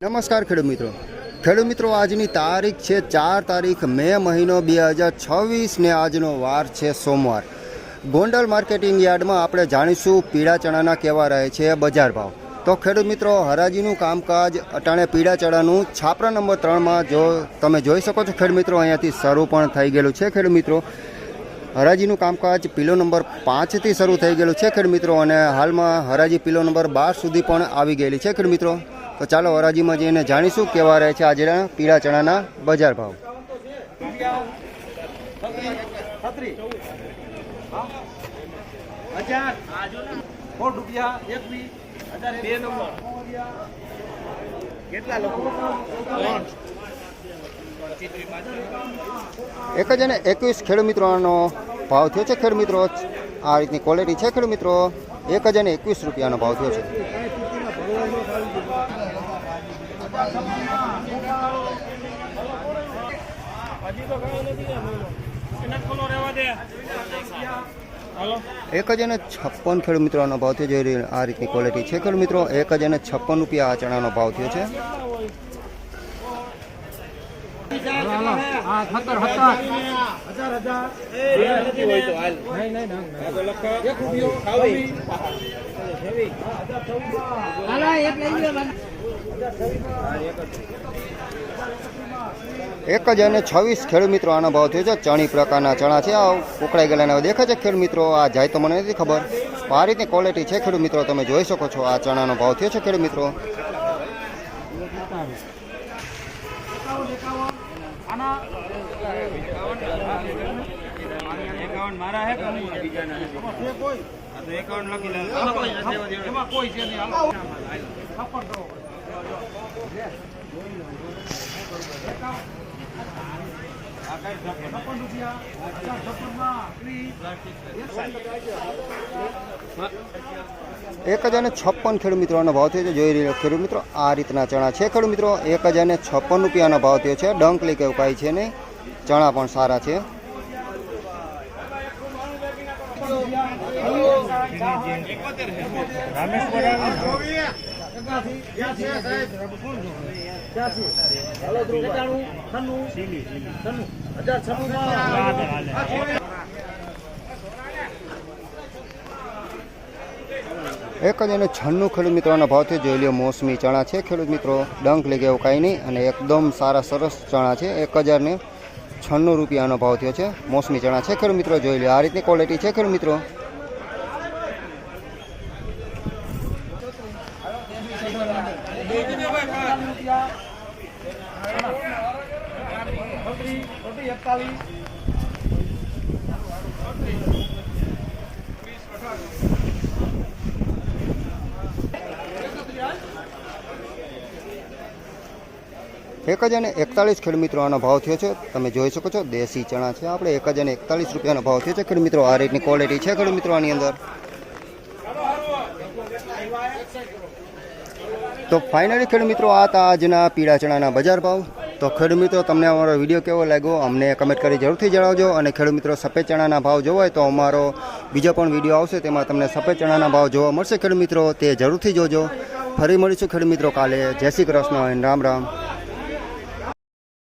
નમસ્કાર ખેડૂત મિત્રો આજની તારીખ છે 4 તારીખ મે મહિનો 2026 ને આજનો વાર છે સોમવાર। ગોંડલ માર્કેટિંગ યાર્ડમાં આપણે જાણીશું પીળા ચણાના કેવા રહે છે બજાર ભાવ। તો ખેડૂત મિત્રો હરાજીનું કામકાજ અટાણે પીળા ચણાનું છાપરા નંબર 3માં જો તમે જોઈ શકો છો ખેડૂત મિત્રો અહીંયાથી શરૂ પણ થઈ ગયેલું છે। ખેડૂત મિત્રો હરાજીનું કામકાજ પીલો નંબર 5થી શરૂ થઈ ગયેલું છે ખેડૂત મિત્રો, અને હાલમાં હરાજી પીલો નંબર 12 સુધી પણ આવી ગયેલી છે ખેડૂત મિત્રો। તો ચાલો હરાજીમાં જઈને જાણીશું કેવા રહે છે આજના પીળા ચણાના બજાર ભાવ। એક જ અને 21 ખેડૂત મિત્રોનો ભાવ થયો છે ખેડૂત મિત્રો। આ રીતની ક્વોલિટી છે ખેડૂત મિત્રો, 1 જ અને 21 રૂપિયાનો ભાવ થયો છે। એક જ અને 56 ખેડૂત મિત્રોનો ભાવ થયો છે। આ રીતની ક્વોલિટી છે ખેડૂત મિત્રો, 1 જ અને 56 રૂપિયા આ ચણાનો ભાવ થયો છે। એક જ અને 26 ખેડૂત મિત્રો આનો ભાવ થયો છે। ચણી પ્રકારના ચણા છે, આ ઉકળાઈ ગયેલા દેખાય છે ખેડૂત મિત્રો। આ જાય તો મને નથી ખબર, આ રીતની ક્વોલિટી છે ખેડૂત મિત્રો, તમે જોઈ શકો છો। આ ચણાનો ભાવ થયો છે ખેડૂત મિત્રો। એક જ અને 56 ખેડૂત મિત્રોનો ભાવ થયો છે। જોઈ રહ્યો ખેડૂત મિત્રો, આ રીતના ચણા છે ખેડૂત મિત્રો, 1 જ અને 56 રૂપિયાનો ભાવ થયો છે। ડંકલી કેવું કાંઈ છે નહીં, ચણા પણ સારા છે। એક જ અને 96 ખેડૂત મિત્રોનો ભાવ થયો। જોઈ લો મોસમી ચણા છે ખેડૂત મિત્રો, ડંક લઈ ગયો કાંઈ નહીં, અને એકદમ સારા સરસ ચણા છે। 1096 રૂપિયાનો ભાવ થયો છે। મોસમી ચણા છે ખેડૂત મિત્રો, જોઈ લો આ રીતની ક્વોલિટી છે ખેડૂત મિત્રો। એક જ અને 41 ખેડૂત મિત્રો આનો ભાવ થયો છે, તમે જોઈ શકો છો। દેશી ચણા છે આપણે, 1 જ અને 41 રૂપિયાનો ભાવ થયો છે ખેડૂત મિત્રો। આ રીતની ક્વોલિટી છે ખેડૂત મિત્રો આની અંદર। તો ફાઇનલી ખેડૂત મિત્રો આ હતા આજના પીળા ચણાના બજાર ભાવ। તો ખેડૂત મિત્રો તમને અમારો વિડીયો કેવો લાગ્યો અમને કમેન્ટ કરી જરૂરથી જણાવજો। અને ખેડૂત મિત્રો સફેદ ચણાના ભાવ જોવા હોય તો અમારો બીજો પણ વિડીયો આવશે, તેમાં તમને સફેદ ચણાના ભાવ જોવા મળશે ખેડૂત મિત્રો, તે જરૂરથી જોજો। ફરી મળીશું ખેડૂત મિત્રો કાલે। જય શ્રી કૃષ્ણ, રામ રામ।